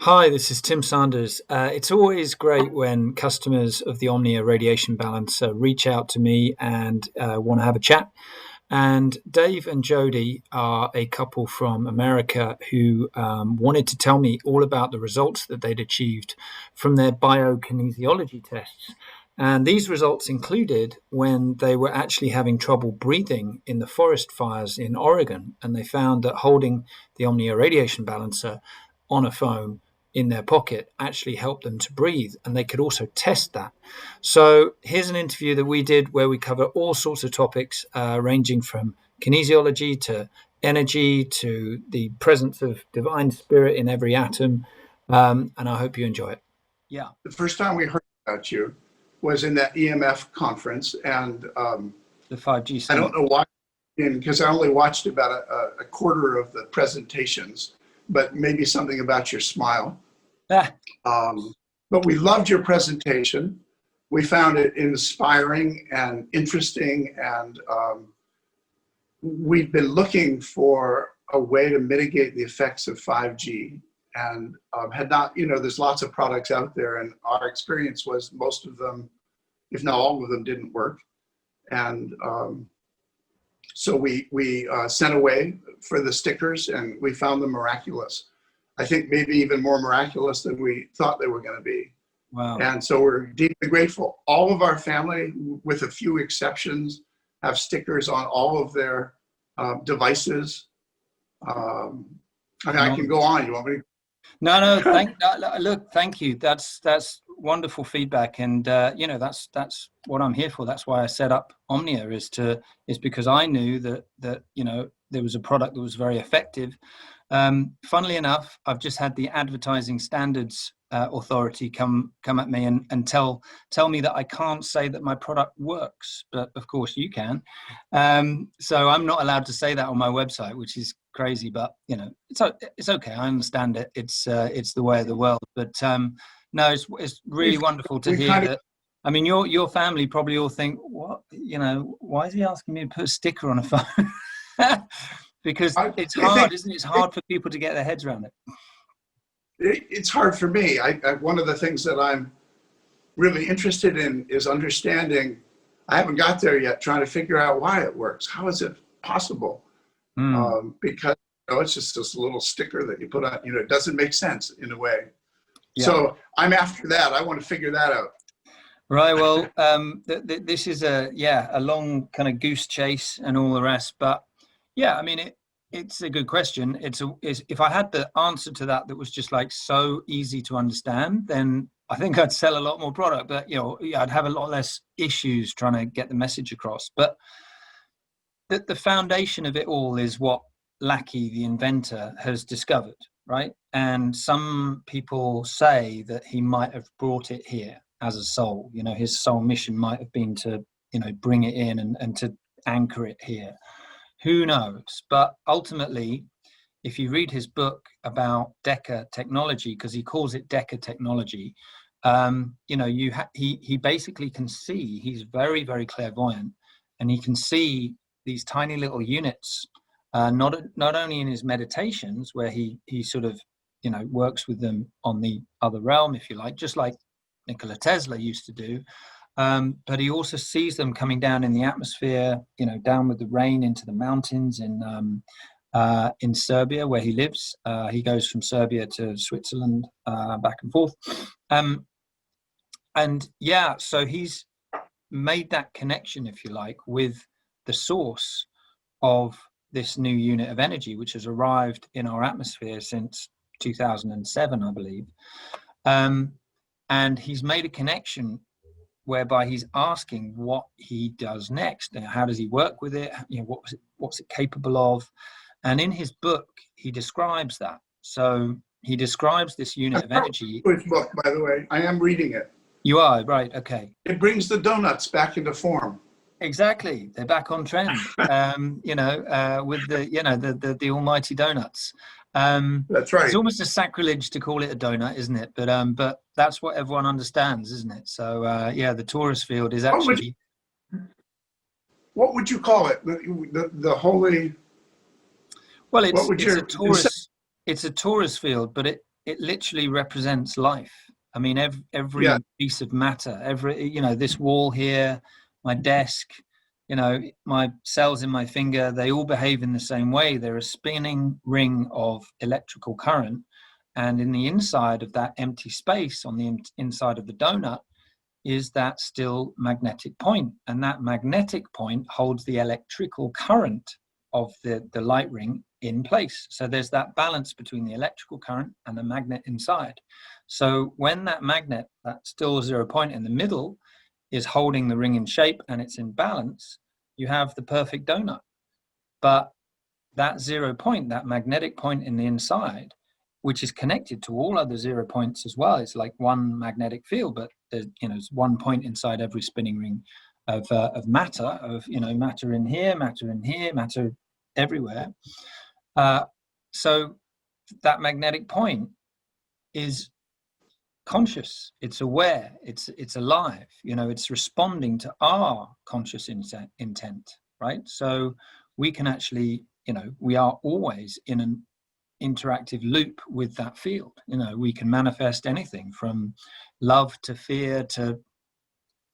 Hi, this is Tim Sandars. It's always great when customers of the Omnia Radiation Balancer reach out to me and want to have a chat. And Dave and Jody are a couple from America who wanted to tell me all about the results that they'd achieved from their Bio-Kinesiology tests. And these results included when they were actually having trouble breathing in the forest fires in Oregon. And they found that holding the Omnia Radiation Balancer on a phone in their pocket actually helped them to breathe, and they could also test that. So here's an interview that we did where we cover all sorts of topics ranging from kinesiology to energy to the presence of divine spirit in every atom, and I hope you enjoy it. Yeah. The first time we heard about you was in that EMF conference, and the 5G I summit. don't know why, because I only watched about a quarter of the presentations, but maybe something about your smile. But we loved your presentation. We found it inspiring and interesting, and we've been looking for a way to mitigate the effects of 5G, and had not, there's lots of products out there, and our experience was most of them, if not all of them, didn't work. And so we sent away for the stickers, and we found them miraculous. I think maybe even more miraculous than we thought they were going to be. Wow. And so we're deeply grateful. All of our family, with a few exceptions, have stickers on all of their devices. I can go on. You want me to? No. Thank you. That's wonderful feedback, and that's what I'm here for. That's why I set up Omnia is because I knew that there was a product that was very effective. Funnily enough, I've just had the Advertising Standards Authority come at me and tell me that I can't say that my product works, but of course you can. So I'm not allowed to say that on my website, which is crazy, but it's okay. I understand it. It's the way of the world. But no, it's really wonderful to hear that. I mean, your family probably all think, what, why is he asking me to put a sticker on a phone? Because it's hard, isn't it? It's hard for people to get their heads around it. It's hard for me. One of the things that I'm really interested in is understanding. I haven't got there yet, trying to figure out why it works. How is it possible? Because it's just this little sticker that you put on. It doesn't make sense in a way. Yeah. So I'm after that. I want to figure that out. Right. Well, this is a long kind of goose chase and all the rest, but. Yeah, I mean, it's a good question. If I had the answer to that was just like so easy to understand, then I think I'd sell a lot more product. But I'd have a lot less issues trying to get the message across. But the foundation of it all is what Lockheed, the inventor, has discovered, right? And some people say that he might have brought it here as a soul. His soul mission might have been to bring it in and to anchor it here. Who knows? But ultimately, if you read his book about Deca technology, because he calls it Deca technology, he basically can see. He's very, very clairvoyant, and he can see these tiny little units. Not only in his meditations, where he sort of works with them on the other realm, if you like, just like Nikola Tesla used to do. But he also sees them coming down in the atmosphere, down with the rain into the mountains in Serbia, where he lives. He goes from Serbia to Switzerland, back and forth. So he's made that connection, if you like, with the source of this new unit of energy, which has arrived in our atmosphere since 2007, I believe. And he's made a connection whereby he's asking what he does next. How does he work with it? What's it capable of? And in his book, he describes that. So he describes this unit of energy. Which book, by the way? I am reading it. You are, right, okay. It brings the donuts back into form. Exactly, they're back on trend. With the almighty donuts. That's right. It's almost a sacrilege to call it a donut, isn't it? But that's what everyone understands, isn't it? So the torus field is actually. What would you call it? The holy. Well, it's a torus field, but it literally represents life. I mean, every Yeah. piece of matter, this wall here, my desk, my cells in my finger, they all behave in the same way. They're a spinning ring of electrical current. And in the inside of that empty space, on the inside of the donut, is that still magnetic point. And that magnetic point holds the electrical current of the light ring in place. So there's that balance between the electrical current and the magnet inside. So when that magnet, that still 0 point in the middle, is holding the ring in shape and it's in balance, you have the perfect donut. But that 0 point, that magnetic point in the inside, which is connected to all other 0 points as well, it's like one magnetic field, but there's it's 1 point inside every spinning ring of matter, matter in here, matter everywhere. So that magnetic point is conscious, it's aware, it's alive, it's responding to our conscious intent, right? So we can actually, we are always in an interactive loop with that field. We can manifest anything from love to fear to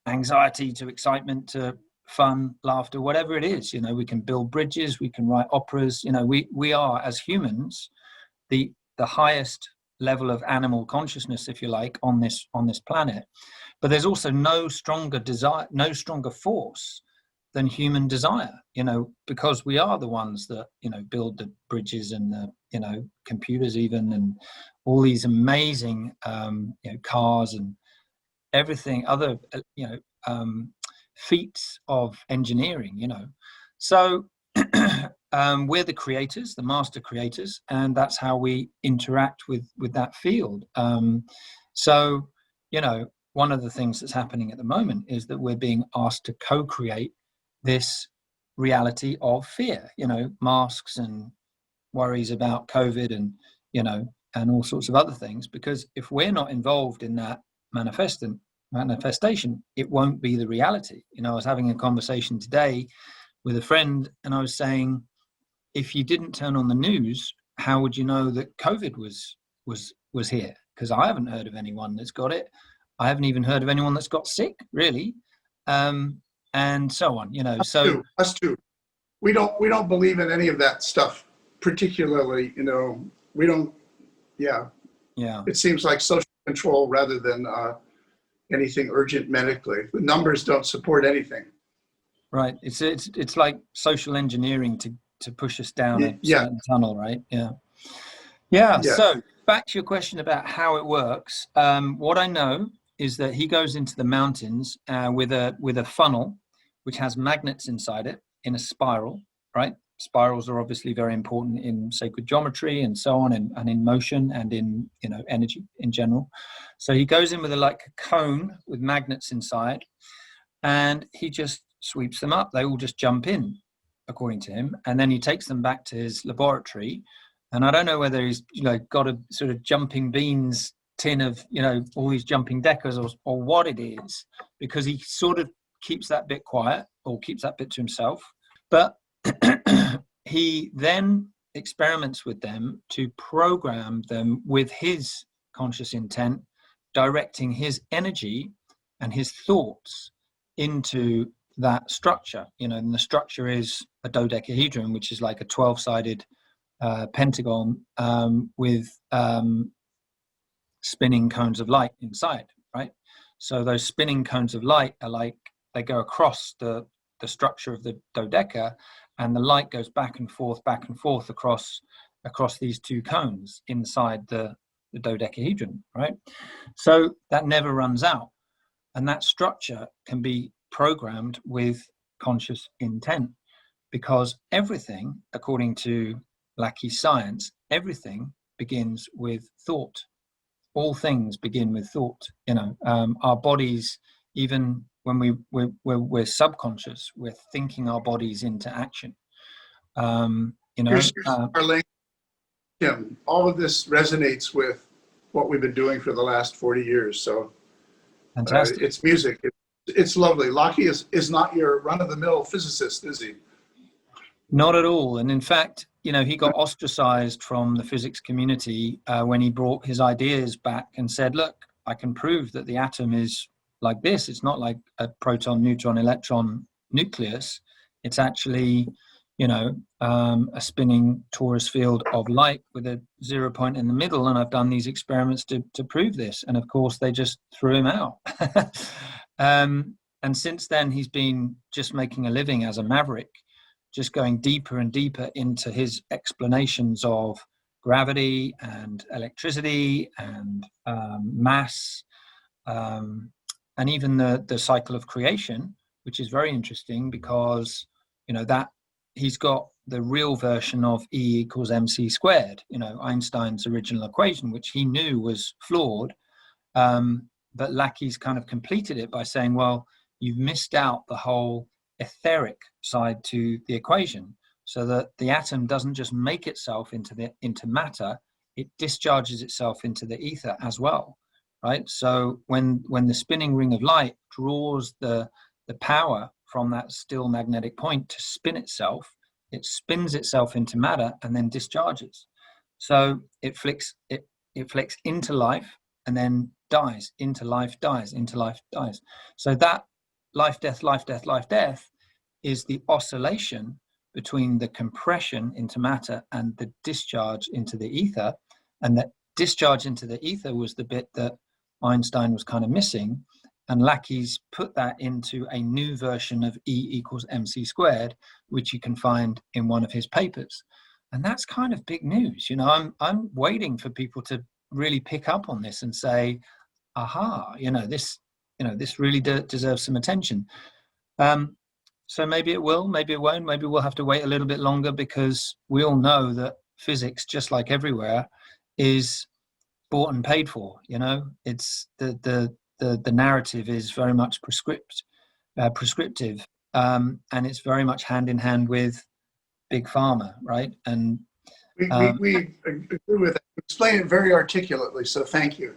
anxiety to excitement to fun, laughter, whatever it is. We can build bridges, we can write operas. We are, as humans, the highest level of animal consciousness, if you like, on this planet. But there's also no stronger desire, no stronger force than human desire, because we are the ones that build the bridges and the computers even, and all these amazing cars and everything, other feats of engineering, so we're the creators, the master creators, and that's how we interact with that field. So one of the things that's happening at the moment is that we're being asked to co-create this reality of fear, masks and worries about COVID and and all sorts of other things, because if we're not involved in that manifestation, it won't be the reality. I was having a conversation today with a friend, and I was saying, if you didn't turn on the news, how would you know that COVID was here? Because I haven't heard of anyone that's got it. I haven't even heard of anyone that's got sick, really, and so on. Us too. We don't believe in any of that stuff, particularly. We don't. Yeah. It seems like social control rather than anything urgent medically. The numbers don't support anything. Right. It's like social engineering to push us down a certain tunnel, right? Yeah. So back to your question about how it works. What I know is that he goes into the mountains with a funnel, which has magnets inside it in a spiral, right? Spirals are obviously very important in sacred geometry and so on, and in motion and in energy in general. So he goes in with a cone with magnets inside, and he just sweeps them up. They all just jump in, according to him, and then he takes them back to his laboratory. And I don't know whether he's got a sort of jumping beans tin of all these jumping Decas or what it is, because he sort of keeps that bit quiet or keeps that bit to himself. But he then experiments with them to program them with his conscious intent, directing his energy and his thoughts into that structure. And the structure is a dodecahedron, which is like a 12-sided pentagon with spinning cones of light inside, right? So those spinning cones of light are they go across the structure of the dodeca, and the light goes back and forth across these two cones inside the dodecahedron, right? So that never runs out, and that structure can be programmed with conscious intent, because everything, according to Lockheed science, everything begins with thought. All things begin with thought. Our bodies, even when we're subconscious, we're thinking our bodies into action. Here's our link, Tim. All of this resonates with what we've been doing for the last 40 years. So fantastic. It's music. It's lovely. Lockheed is not your run-of-the-mill physicist, is he? Not at all. And in fact, he got ostracized from the physics community when he brought his ideas back and said, look, I can prove that the atom is like this. It's not like a proton, neutron, electron nucleus. It's actually, a spinning torus field of light with a 0 point in the middle. And I've done these experiments to prove this. And of course, they just threw him out. And since then, he's been just making a living as a maverick, just going deeper and deeper into his explanations of gravity and electricity and mass, and even the cycle of creation, which is very interesting because, that he's got the real version of E equals mc squared, Einstein's original equation, which he knew was flawed. But Lackey's kind of completed it by saying, well, you've missed out the whole etheric side to the equation, so that the atom doesn't just make itself into matter, it discharges itself into the ether as well, right? So when the spinning ring of light draws the power from that still magnetic point to spin itself, it spins itself into matter and then discharges. So it flicks into life and then dies, into life, dies, into life, dies. So that life, death, life, death, life, death is the oscillation between the compression into matter and the discharge into the ether. And that discharge into the ether was the bit that Einstein was kind of missing. And Lackey's put that into a new version of E equals mc squared, which you can find in one of his papers. And that's kind of big news. I'm waiting for people to really pick up on this and say, aha, this really deserves some attention. So maybe it will, maybe it won't, maybe we'll have to wait a little bit longer, because we all know that physics, just like everywhere, is bought and paid for. It's the narrative is very much prescriptive, and it's very much hand in hand with big pharma, right? And we agree with that. Explain it very articulately, so thank you.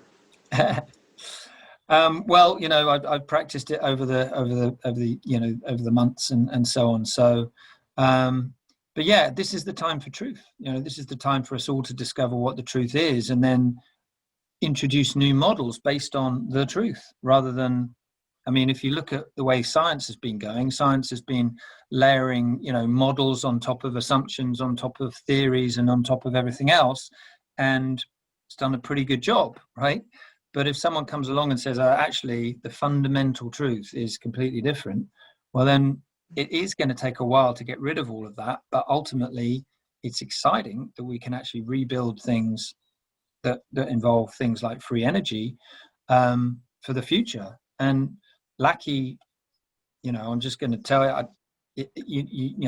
Well, I've practiced it over the months and so on. So, but yeah, this is the time for truth. This is the time for us all to discover what the truth is, and then introduce new models based on the truth, rather than, if you look at the way science has been going, science has been layering, models on top of assumptions, on top of theories, and on top of everything else, and it's done a pretty good job, right? But if someone comes along and says, actually, the fundamental truth is completely different, well, then it is going to take a while to get rid of all of that. But ultimately, it's exciting that we can actually rebuild things that involve things like free energy for the future. And Lackey, I'm just going to tell you,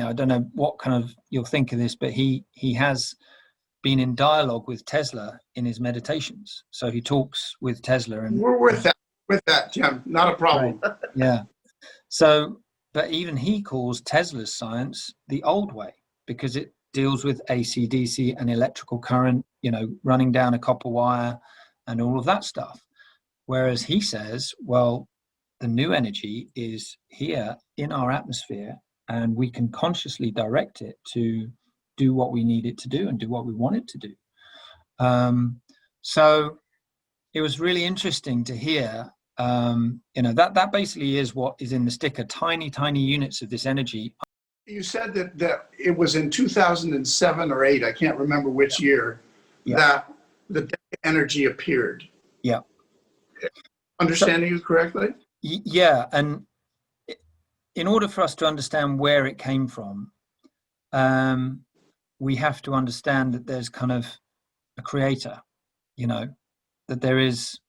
I don't know what kind of you'll think of this, but he has been in dialogue with Tesla in his meditations. So he talks with Tesla, and we're with that, Tim. Not a problem. Right. Yeah. So, but even he calls Tesla's science the old way, because it deals with AC, DC, and electrical current, running down a copper wire and all of that stuff. Whereas he says, well, the new energy is here in our atmosphere, and we can consciously direct it to do what we need it to do and do what we want it to do. So it was really interesting to hear, that basically is what is in the sticker, tiny, tiny units of this energy. You said that it was in 2007 or 8, I can't remember which year, that the Deca energy appeared. Yeah. Understanding you correctly? Yeah, and in order for us to understand where it came from, we have to understand that there's kind of a creator, that there is,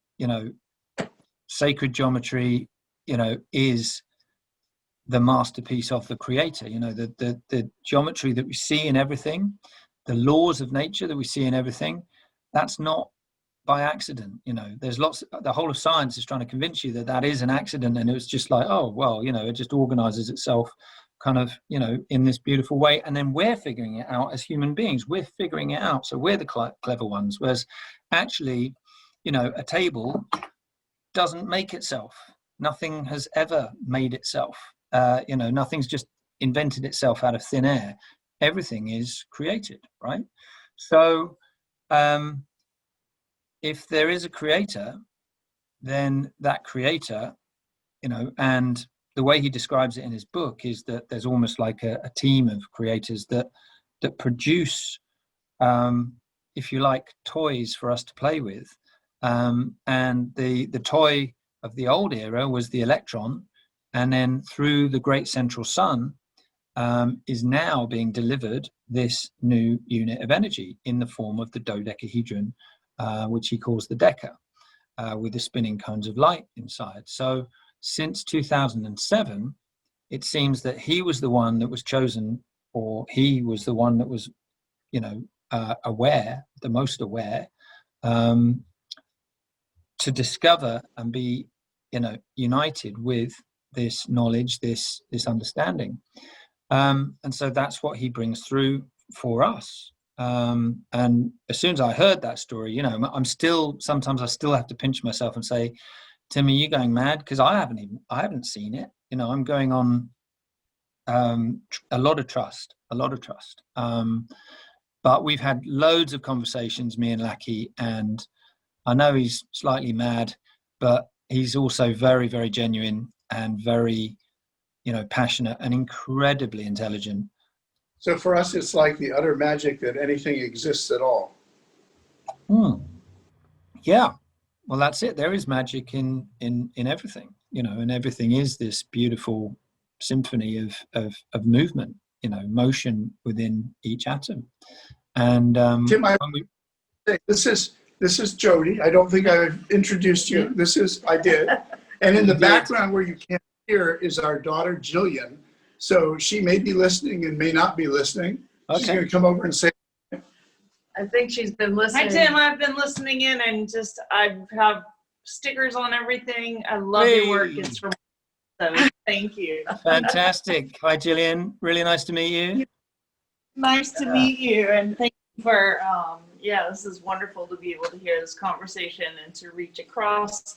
sacred geometry, is the masterpiece of the creator. The geometry that we see in everything, the laws of nature that we see in everything, that's not by accident. There's the whole of science is trying to convince you that is an accident, and it was just like, oh well, it just organizes itself kind of, in this beautiful way, and then we're figuring it out as human beings. We're figuring it out, so we're the clever ones. Whereas actually, a table doesn't make itself. Nothing has ever made itself. Nothing's just invented itself out of thin air. everything is created, right? So if there is a creator, then that creator, and the way he describes it in his book is that there's almost like a team of creators that produce, if you like, toys for us to play with. And the toy of the old era was the electron, and then through the great central sun is now being delivered this new unit of energy in the form of the dodecahedron, which he calls the Deca, with the spinning cones of light inside. So since 2007, it seems that he was the one that was chosen, or he was the one that was, aware, the most aware, to discover and be, united with this knowledge, this understanding. And so that's what he brings through for us. And as soon as I heard that story, sometimes I still have to pinch myself and say, Tim, are you going mad? Because I haven't seen it. I'm going on a lot of trust. But we've had loads of conversations, me and Lackey, and I know he's slightly mad, but he's also very, very genuine and very, passionate and incredibly intelligent. So for us, it's like the utter magic that anything exists at all. Yeah. Well, that's it. There is magic in everything, and everything is this beautiful symphony of movement, motion within each atom. And Tim, this is Jody. I don't think I've introduced you. I did. And in the background where you can't hear is our daughter, Jillian. So she may be listening and may not be listening. Okay. She's going to come over and say. I think she's been listening. Hi, Tim. I've been listening in, and I have stickers on everything. I love your work. It's from. So thank you. Fantastic. Hi, Jillian. Really nice to meet you. Nice to meet you, and thank you for. This is wonderful to be able to hear this conversation and to reach across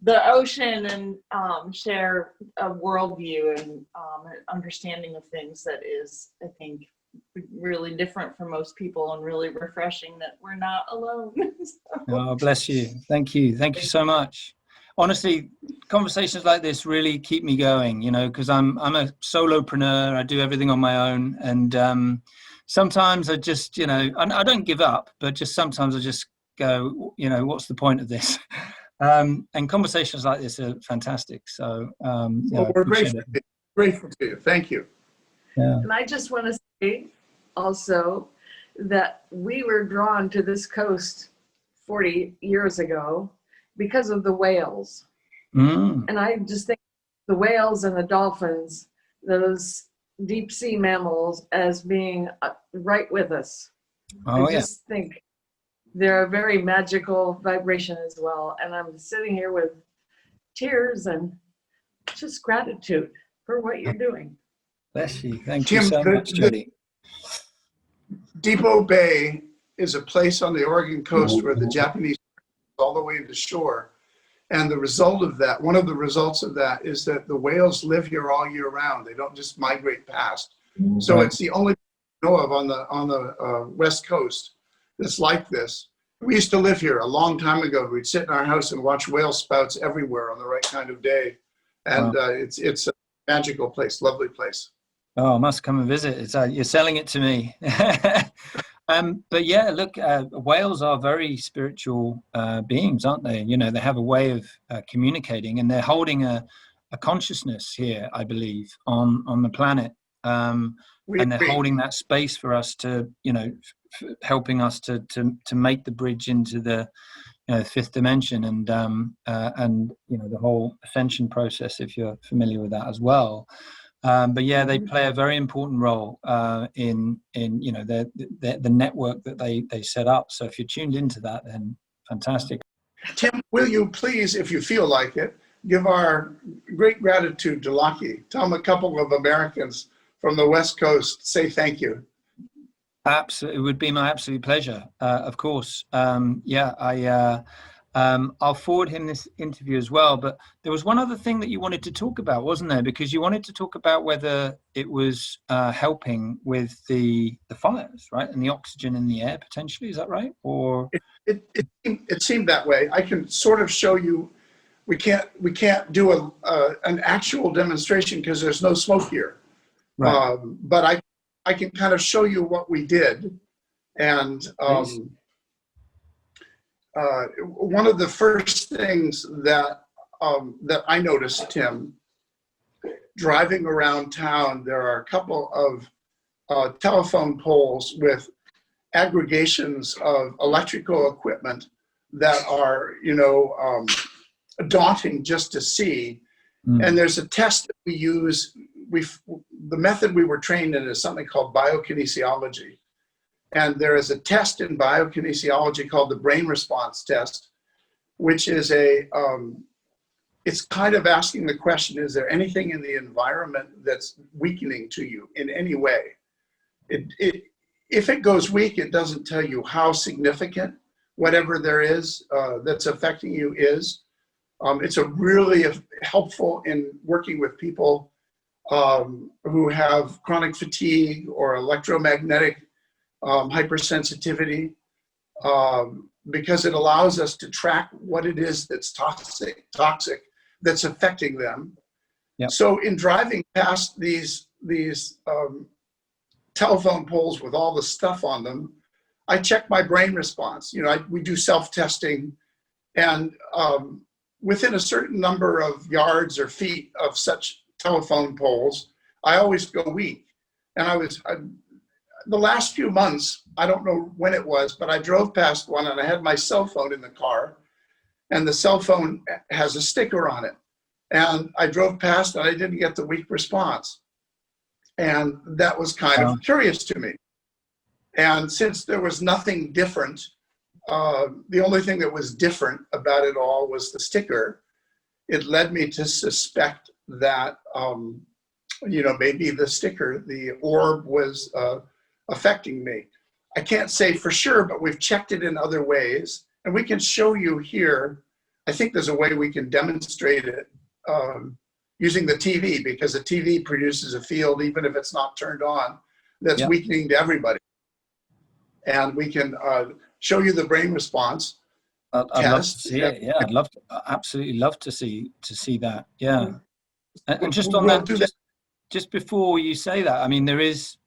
the ocean and share a worldview and an understanding of things that is, I think, really different for most people and really refreshing that we're not alone. Oh, bless you. Thank you so much. Honestly, conversations like this really keep me going, because I'm a solopreneur. I do everything on my own, and sometimes I just, I don't give up, but just sometimes I just go, what's the point of this? And conversations like this are fantastic. So we're grateful to you. Thank you. Yeah. And I just want to say also that we were drawn to this coast 40 years ago because of the whales. And I just think the whales and the dolphins, those deep sea mammals, as being right with us. I just think they're a very magical vibration as well. And I'm sitting here with tears and just gratitude for what you're doing. Bless you. Thank you so much, Jody. Depot Bay is a place on the Oregon coast where the Japanese all the way to shore. And the result of that, one of the results of that is that the whales live here all year round. They don't just migrate past. So it's the only I know of on the West Coast that's like this. We used to live here a long time ago. We'd sit in our house and watch whale spouts everywhere on the right kind of day. And it's a magical place, lovely place. Oh, I must come and visit. You're selling it to me. But yeah, look, whales are very spiritual beings, aren't they? They have a way of communicating, and they're holding a consciousness here, I believe, on the planet. And they're holding that space for us to, helping us to make the bridge into the fifth dimension, and the whole ascension process, if you're familiar with that as well. But yeah, they play a very important role in the network that they set up. So if you're tuned into that, then fantastic. Tim, will you please, if you feel like it, give our great gratitude to Lockheed? Tell them a couple of Americans from the West Coast say thank you. Absolutely, it would be my absolute pleasure. Of course, I'll forward him this interview as well. But there was one other thing that you wanted to talk about, wasn't there? Because you wanted to talk about whether it was helping with the fires, right, and the oxygen in the air potentially. Is that right? Or it seemed that way. I can sort of show you. We can't do an actual demonstration because there's no smoke here. right. But I can kind of show you what we did. And one of the first things that I noticed, Tim, driving around town, there are a couple of telephone poles with aggregations of electrical equipment that are, daunting just to see. And there's a test that we use. The method we were trained in is something called Bio-Kinesiology. And there is a test in Bio-Kinesiology called the brain response test, which is it's kind of asking the question, is there anything in the environment that's weakening to you in any way? If it goes weak, it doesn't tell you how significant whatever there is that's affecting you is. It's a really helpful in working with people who have chronic fatigue or electromagnetic hypersensitivity, because it allows us to track what it is that's toxic that's affecting them. Yep. So in driving past these telephone poles with all the stuff on them, I check my brain response. We do self-testing, and within a certain number of yards or feet of such telephone poles, I always go weak. And the last few months, I don't know when it was, but I drove past one and I had my cell phone in the car, and the cell phone has a sticker on it. And I drove past and I didn't get the weak response. And that was kind of curious to me. And since there was nothing different, the only thing that was different about it all was the sticker, it led me to suspect that, maybe the sticker, the orb was affecting me. I can't say for sure, but we've checked it in other ways. And we can show you here, I think there's a way we can demonstrate it using the TV, because the TV produces a field, even if it's not turned on, that's weakening to everybody. And we can show you the brain response. I'd love to see it. Yeah, absolutely love to see that. Yeah. And just on that, just before you say that, I mean, there is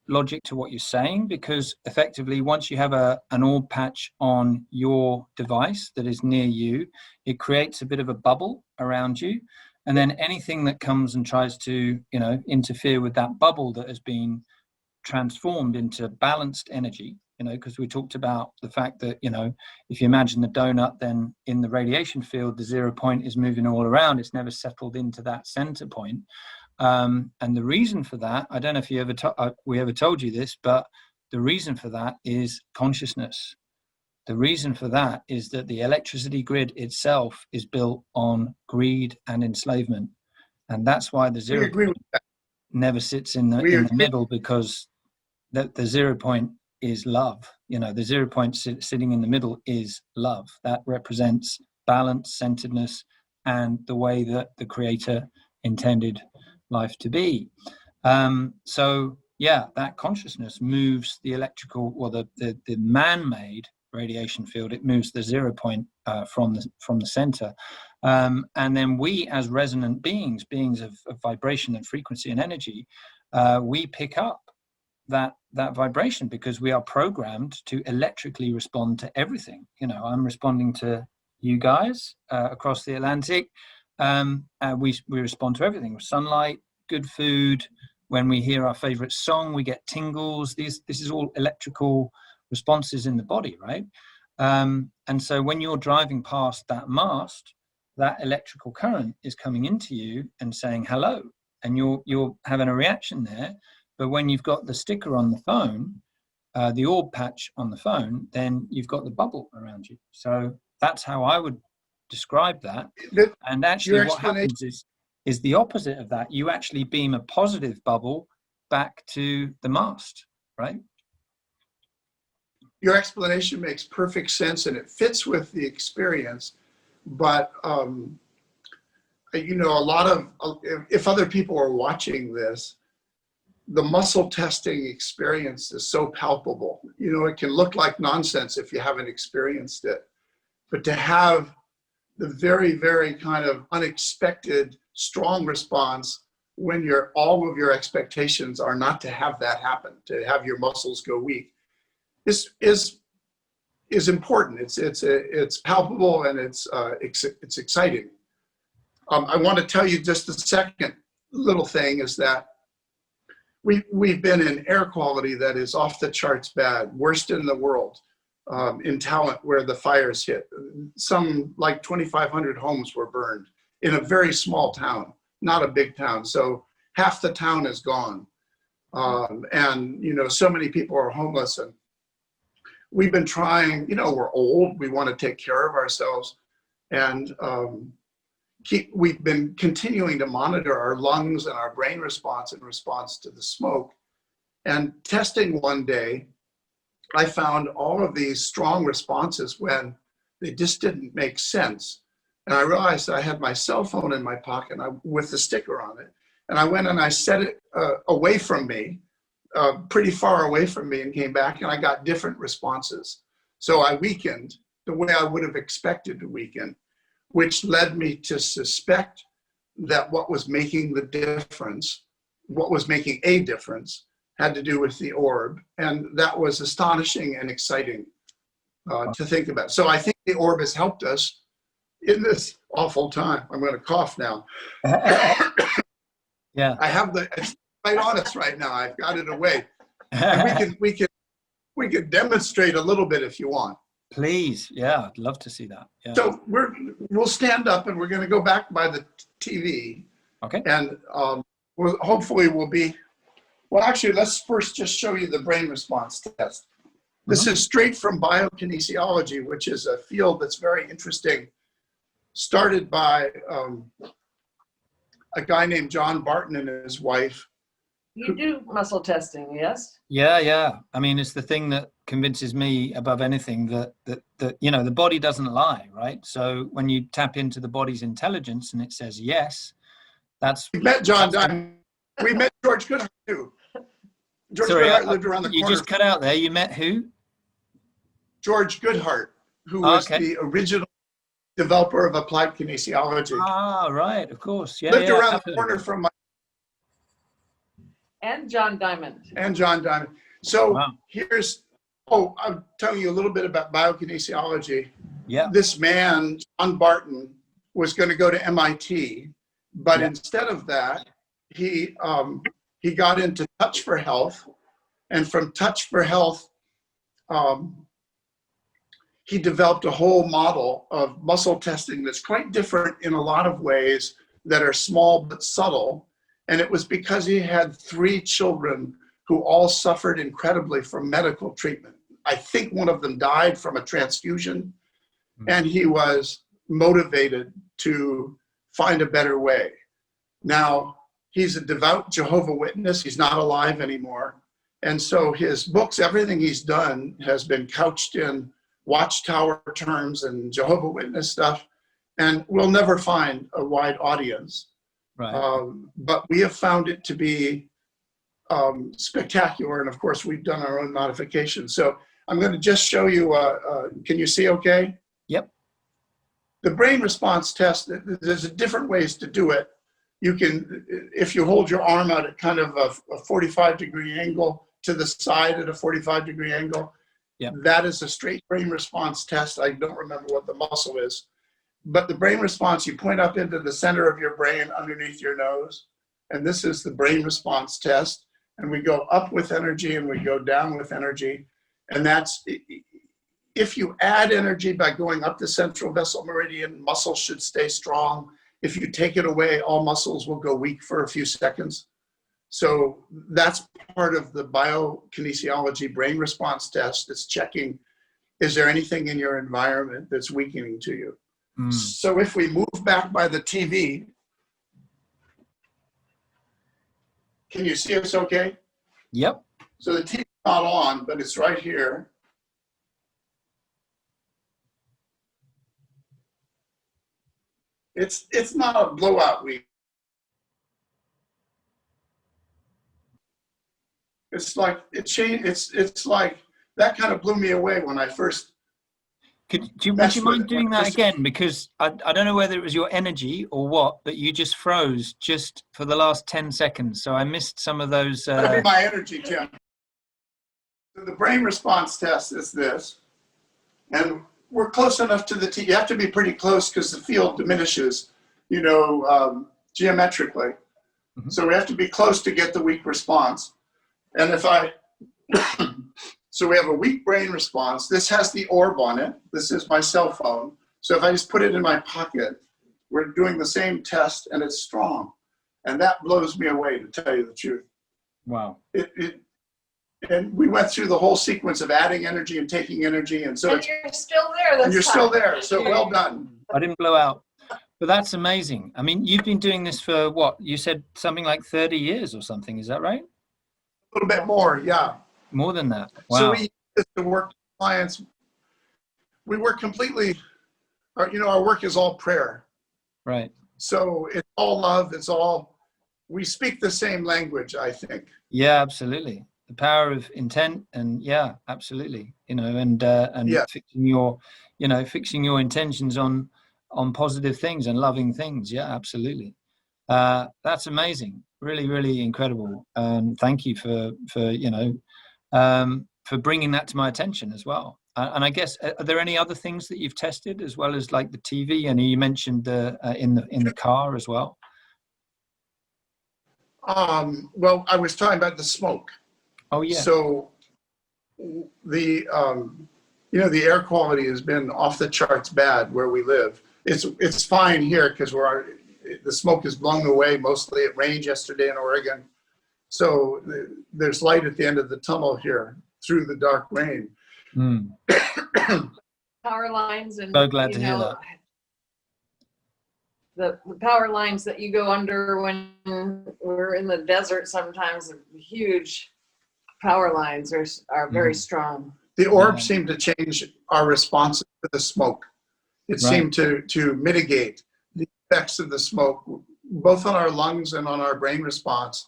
logic to what you're saying, because effectively once you have an orb patch on your device that is near you, it creates a bit of a bubble around you, and then anything that comes and tries to interfere with that bubble that has been transformed into balanced energy, because we talked about the fact that if you imagine the donut, then in the radiation field the 0 point is moving all around, it's never settled into that center point. And the reason for that, I don't know if we ever told you this, but the reason for that is consciousness. The reason for that is that the electricity grid itself is built on greed and enslavement. And that's why the 0 point never sits in the middle, because the 0 point is love. The 0 point sitting in the middle is love. That represents balance, centeredness, and the way that the creator intended life to be. So that consciousness moves the electrical, or the man-made radiation field. It moves the 0 point from the center, and then we, as resonant beings of vibration and frequency and energy, we pick up that vibration, because we are programmed to electrically respond to everything. I'm responding to you guys across the Atlantic. We respond to everything with sunlight, good food. When we hear our favorite song, we get tingles. This is all electrical responses in the body, right? And so when you're driving past that mast, that electrical current is coming into you and saying hello, and you're having a reaction there. But when you've got the sticker on the phone, the orb patch on the phone, then you've got the bubble around you. So that's how I would describe that. And actually what happens is the opposite of that. You actually beam a positive bubble back to the mast, right? your explanation makes perfect sense and it fits with the experience. But, you know, a lot of, if other people are watching this, the muscle testing experience is so palpable. You know, it can look like nonsense if you haven't experienced it. But to have the very, very kind of unexpected, strong response when all of your expectations are not to have that happen, to have your muscles go weak, is important. It's palpable and it's exciting. I want to tell you just a second little thing is that we've been in air quality that is off the charts bad, worst in the world, in Talent where the fires hit. Some like 2,500 homes were burned in a very small town, not a big town. So half the town is gone. And, you know, so many people are homeless, and we've been trying, you know, we're old, we want to take care of ourselves. And we've been continuing to monitor our lungs and our brain response in response to the smoke. And testing one day, I found all of these strong responses when they just didn't make sense. And I realized I had my cell phone in my pocket with the sticker on it. And I went and I set it away from me, pretty far away from me, and came back and I got different responses. So I weakened the way I would have expected to weaken, which led me to suspect that what was making the difference, what was making a difference, had to do with the orb. And that was astonishing and exciting to think about. So I think the orb has helped us in this awful time. I'm going to cough now. Yeah, I have it's right on us right now. I've got it away. And we can demonstrate a little bit if you want. Please. Yeah, I'd love to see that. Yeah. So we'll stand up and we're going to go back by the TV. Okay. And hopefully we'll be, well, actually, let's first just show you the brain response test. This is straight from Bio-Kinesiology, which is a field that's very interesting, started by a guy named John Barton and his wife. You do muscle testing, yes? Yeah. I mean, it's the thing that convinces me above anything that you know, the body doesn't lie, right? So when you tap into the body's intelligence and it says yes, that's. We met John Diamond. We met George Goodhart too. George Goodhart lived around the corner. You just cut out there. You met who? George Goodhart, who was the original developer of applied kinesiology. Ah, right, of course. Yeah, lived around the corner from my. And John Diamond. And John Diamond. So here's, I'm telling you a little bit about biokinesiology. Yeah. This man, John Barton, was going to go to MIT, but instead of that, he got into Touch for Health, and from Touch for Health, he developed a whole model of muscle testing that's quite different in a lot of ways that are small but subtle. And it was because he had 3 children who all suffered incredibly from medical treatment. I think one of them died from a transfusion, and he was motivated to find a better way. Now, he's a devout Jehovah's Witness. He's not alive anymore. And so his books, everything he's done has been couched in Watchtower terms and Jehovah's Witness stuff, and we'll never find a wide audience. Right. But we have found it to be spectacular, and of course we've done our own modifications. So I'm going to just show you, can you see okay? Yep. The brain response test, there's different ways to do it. You can, if you hold your arm out at kind of a 45-degree angle to the side at a 45-degree angle, that is a straight brain response test. I don't remember what the muscle is. But the brain response, you point up into the center of your brain underneath your nose. And this is the brain response test. And we go up with energy and we go down with energy. And that's, if you add energy by going up the central vessel meridian, muscles should stay strong. If you take it away, all muscles will go weak for a few seconds. So that's part of the biokinesiology brain response test. It's checking, is there anything in your environment that's weakening to you? So if we move back by the TV, can you see us okay? Yep. So the TV's not on, but it's right here. It's not a blowout week. It's like it changed. It's like that kind of blew me away when I first. Would you mind doing that again? Because I don't know whether it was your energy or what, but you just froze just for the last 10 seconds. So I missed some of those. That'd be my energy, Tim. So the brain response test is this, and we're close enough to the T. You have to be pretty close because the field diminishes, geometrically. Mm-hmm. So we have to be close to get the weak response. And if I, so we have a weak brain response. This has the orb on it. This is my cell phone. So if I just put it in my pocket, we're doing the same test and it's strong. And that blows me away, to tell you the truth. Wow. And we went through the whole sequence of adding energy and taking energy. And so you're still there. And you're still there. So well done. I didn't blow out. But that's amazing. I mean, you've been doing this for what? You said something like 30 years or something. Is that right? A little bit more, yeah. More than that. Wow. So we used to work with clients. We work completely, our work is all prayer. Right. So it's all love. We speak the same language, I think. Yeah, absolutely. The power of intent, and yeah, absolutely. And yeah. fixing your intentions on positive things and loving things. Yeah, absolutely. That's amazing. Really, really incredible. Thank you for bringing that to my attention as well. And I guess, are there any other things that you've tested as well as like the TV? And you mentioned in the car as well. Well, I was talking about the smoke. Oh yeah. So the the air quality has been off the charts bad where we live. It's fine here because the smoke is blown away mostly. It rained yesterday in Oregon, so there's light at the end of the tunnel here through the dark rain. Mm. Power lines and so glad to hear that. The power lines that you go under when we're in the desert, sometimes huge power lines are very strong. The orb seemed to change our response to the smoke. It seemed to mitigate the effects of the smoke, both on our lungs and on our brain response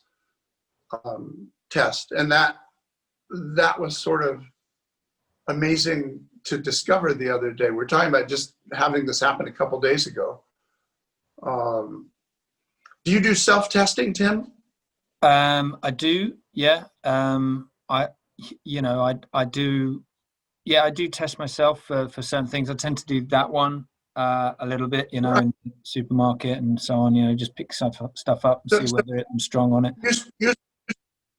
test. And that was sort of amazing to discover the other day. We're talking about just having this happen a couple days ago. Do you do self-testing, Tim? I do. Yeah. I do. Yeah, I do test myself for certain things. I tend to do that one a little bit, in the supermarket and so on. Just pick stuff up and see whether I'm strong on it.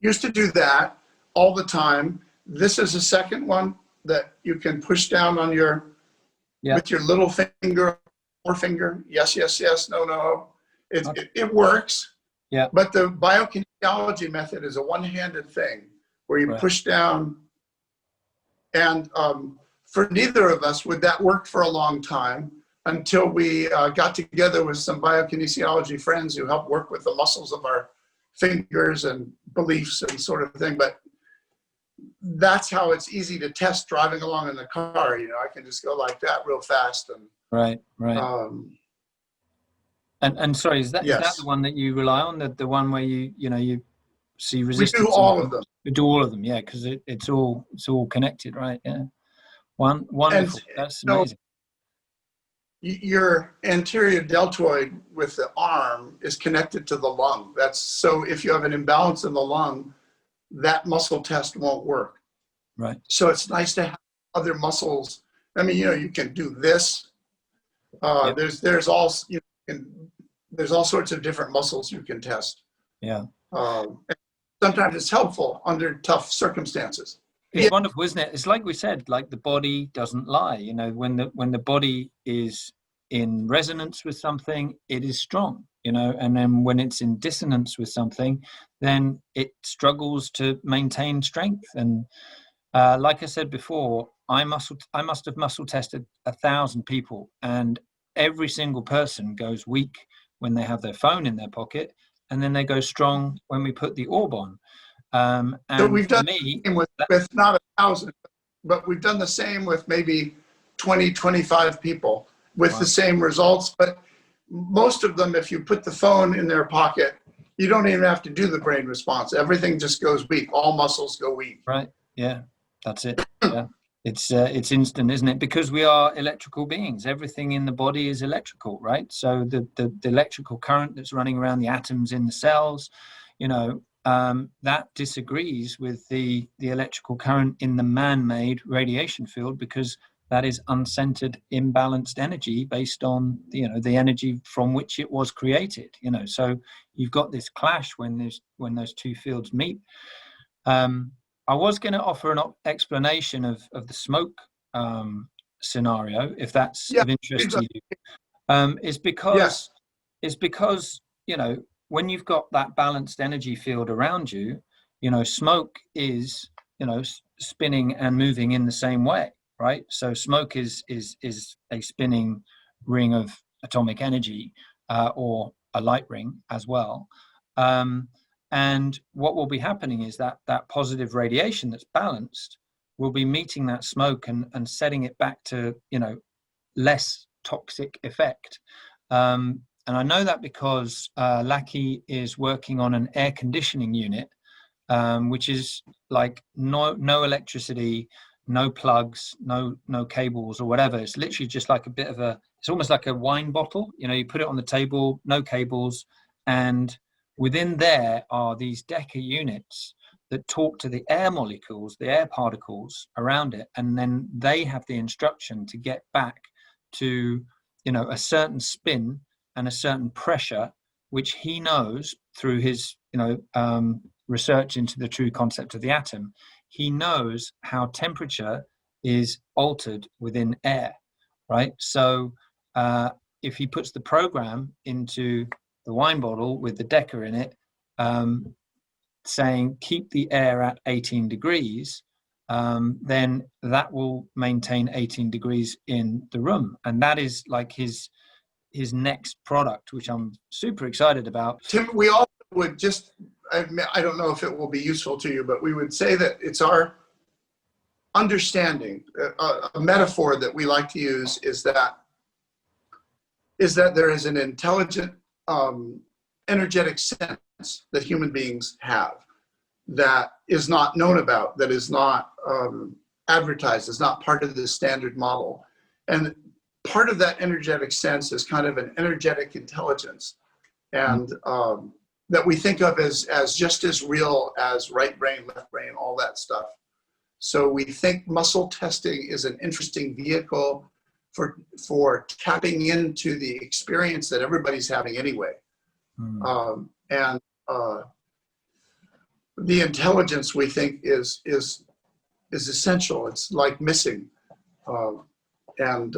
Used to do that all the time. This is a second one that you can push down on with your little finger, forefinger. Yes, yes, yes. No, no. It works. Yeah. But the biokinesiology method is a one-handed thing where you push down. And for neither of us would that work for a long time until we got together with some biokinesiology friends who help work with the muscles of our fingers and beliefs and sort of thing. But that's how it's easy to test driving along in the car. I can just go like that real fast. And right. And sorry, is that the one that you rely on? The one where you see resistance? We do all of them. We do all of them, yeah, because it's all connected, right? Yeah. Wonderful. That's amazing. Your anterior deltoid with the arm is connected to the lung. So if you have an imbalance in the lung, that muscle test won't work. Right. So it's nice to have other muscles. I mean, you can do this. There's all sorts of different muscles you can test. Yeah. Sometimes it's helpful under tough circumstances. It's wonderful, isn't it? It's like we said, like the body doesn't lie. When the body is in resonance with something, it is strong. And then when it's in dissonance with something, then it struggles to maintain strength. And like I said before, I must have muscle tested 1,000 people, and every single person goes weak when they have their phone in their pocket, and then they go strong when we put the orb on. And so we've done the same with not 1,000, but we've done the same with maybe 20, 25 people with the same results. But most of them, if you put the phone in their pocket, you don't even have to do the brain response. Everything just goes weak. All muscles go weak. Right. Yeah. That's it. Yeah. It's instant, isn't it? Because we are electrical beings. Everything in the body is electrical, right? So the electrical current that's running around the atoms in the cells, you know, that disagrees with the electrical current in the man-made radiation field, because that is uncentered, imbalanced energy based on, you know, the energy from which it was created. You know, so you've got this clash when those two fields meet. I was going to offer an explanation of the smoke scenario, if that's of interest to you. Is because you know, when you've got that balanced energy field around you, you know, smoke is, you know, spinning and moving in the same way, right? So smoke is a spinning ring of atomic energy, or a light ring as well. And what will be happening is that positive radiation that's balanced will be meeting that smoke and setting it back to, you know, less toxic effect. And I know that because Lockheed is working on an air conditioning unit, which is like no electricity, no plugs, no cables or whatever. It's literally just like a bit of it's almost like a wine bottle. You know, you put it on the table, no cables, and within there are these Deca units that talk to the air molecules, the air particles around it, and then they have the instruction to get back to, you know, a certain spin and a certain pressure, which he knows through his, you know, research into the true concept of the atom. He knows how temperature is altered within air, right? So if he puts the program into the wine bottle with the Deca in it, saying keep the air at 18 degrees, then that will maintain 18 degrees in the room. And that is like his next product, which I'm super excited about. Tim, we all would just, I don't know if it will be useful to you, but we would say that it's our understanding, a metaphor that we like to use is that there is an intelligent, energetic sense that human beings have that is not known about, that is not advertised, is not part of the standard model. And part of that energetic sense is kind of an energetic intelligence, and that we think of as just as real as right brain, left brain, all that stuff. So we think muscle testing is an interesting vehicle for tapping into the experience that everybody's having anyway. And the intelligence, we think, is essential. It's like missing. And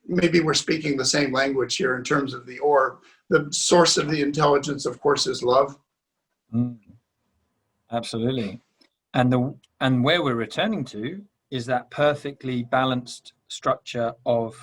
maybe we're speaking the same language here in terms of the orb. The source of the intelligence, of course, is love. Absolutely. And where we're returning to is that perfectly balanced structure of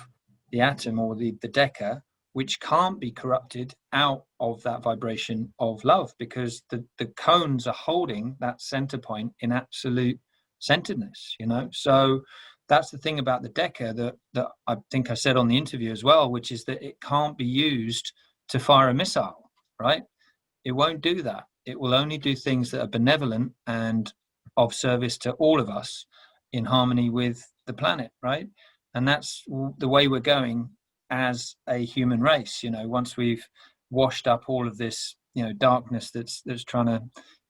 the atom, or the Deca, which can't be corrupted out of that vibration of love, because the cones are holding that center point in absolute centeredness, you know. So that's the thing about the Deca that I think I said on the interview as well, which is that it can't be used to fire a missile, right? It won't do that. It will only do things that are benevolent and of service to all of us, in harmony with the planet, right? And that's the way we're going as a human race. You know, once we've washed up all of this, you know, darkness that's trying to,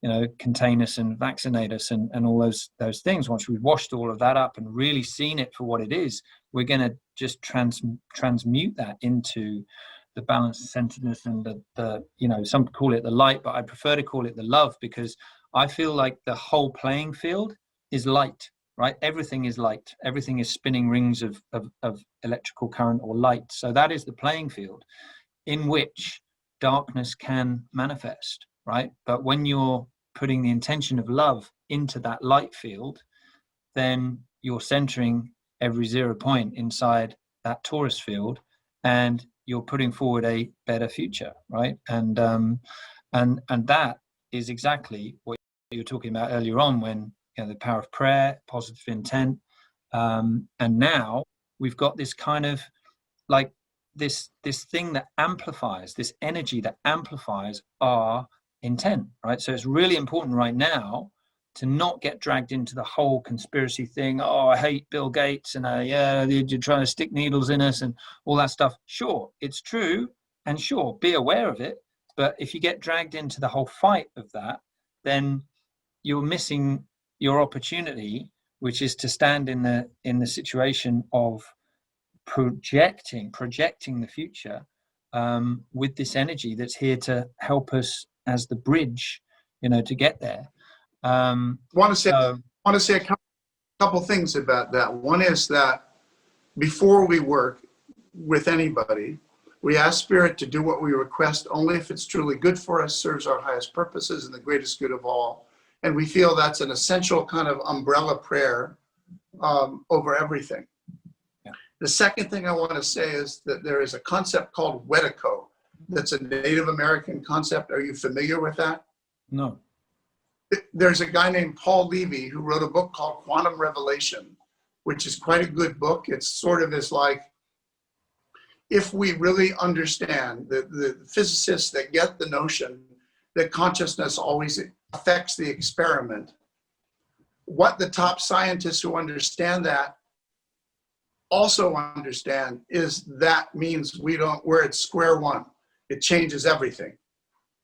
you know, contain us and vaccinate us and all those things, once we've washed all of that up and really seen it for what it is, we're going to just transmute that into the balance, centeredness, and the you know, some call it the light, but I prefer to call it the love, because I feel like the whole playing field is light, right? Everything is light. Everything is spinning rings of electrical current or light. So that is the playing field in which darkness can manifest, right? But when you're putting the intention of love into that light field, then you're centering every 0 point inside that torus field, and you're putting forward a better future, right? And that is exactly what you were talking about earlier on, when, you know, the power of prayer, positive intent, and now we've got this kind of like this thing that amplifies, this energy that amplifies our intent, right? So it's really important right now to not get dragged into the whole conspiracy thing. Oh, I hate Bill Gates, and yeah, you're trying to stick needles in us and all that stuff. Sure, it's true, and sure, be aware of it. But if you get dragged into the whole fight of that, then you're missing your opportunity, which is to stand in the situation of projecting the future with this energy that's here to help us as the bridge, to get there. I want to say a couple things about that. One is that before we work with anybody, we ask Spirit to do what we request only if it's truly good for us, serves our highest purposes, and the greatest good of all. And we feel that's an essential kind of umbrella prayer over everything. Yeah. The second thing I want to say is that there is a concept called Wediko. That's a Native American concept. Are you familiar with that? No. There's a guy named Paul Levy who wrote a book called Quantum Revelation, which is quite a good book. It's sort of is like, if we really understand the physicists that get the notion that consciousness always affects the experiment, what the top scientists who understand that also understand is that means we're at square one. It changes everything.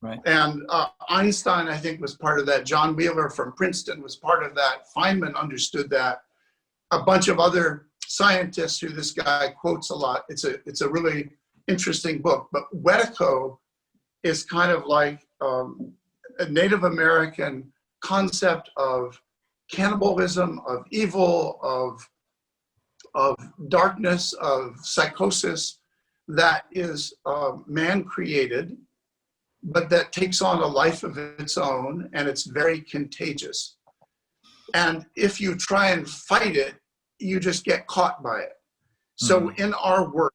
Right. And Einstein, I think, was part of that. John Wheeler from Princeton was part of that. Feynman understood that. A bunch of other scientists who this guy quotes a lot. It's a really interesting book. But Wediko is kind of like a Native American concept of cannibalism, of evil, of darkness, of psychosis that is man-created, but that takes on a life of its own, and it's very contagious. And if you try and fight it, you just get caught by it. So in our work,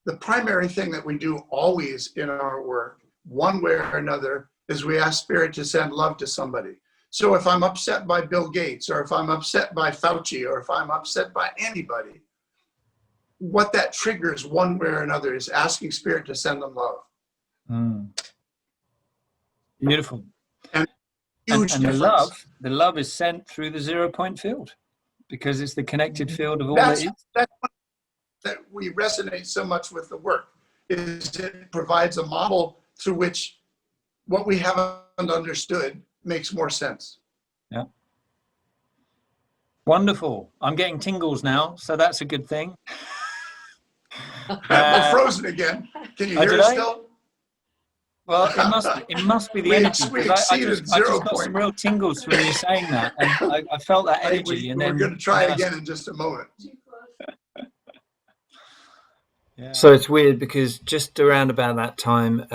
the primary thing that we do always in our work, one way or another, is we ask Spirit to send love to somebody. So if I'm upset by Bill Gates, or if I'm upset by Fauci, or if I'm upset by anybody, what that triggers one way or another is asking Spirit to send them love. Beautiful. And the love is sent through the 0-point field, because it's the connected field of all that is. That's that we resonate so much with the work, is it provides a model through which what we haven't understood makes more sense. Yeah. Wonderful. I'm getting tingles now, so that's a good thing. We're frozen again. Can you hear us still? Well, it must be the energy. We I exceeded just got some real tingles from you saying that, and I felt that energy. We're going to try again in just a moment. Yeah. So it's weird because just around about that time,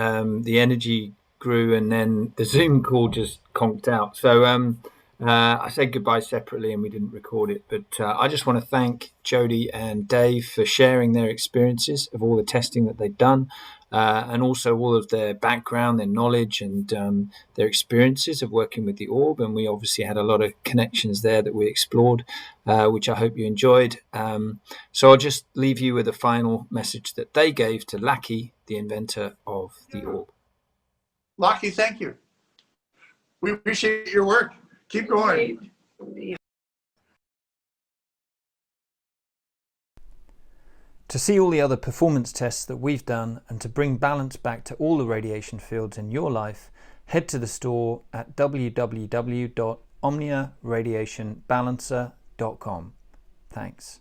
the energy grew, and then the Zoom call just conked out. So I said goodbye separately, and we didn't record it. But I just want to thank Jody and Dave for sharing their experiences of all the testing that they've done. And also all of their background, their knowledge, and their experiences of working with the orb. And we obviously had a lot of connections there that we explored, which I hope you enjoyed. So I'll just leave you with a final message that they gave to Lockheed, the inventor of the orb. Lockheed, thank you. We appreciate your work. Keep going. To see all the other performance tests that we've done and to bring balance back to all the radiation fields in your life, head to the store at www.omniaradiationbalancer.com. Thanks.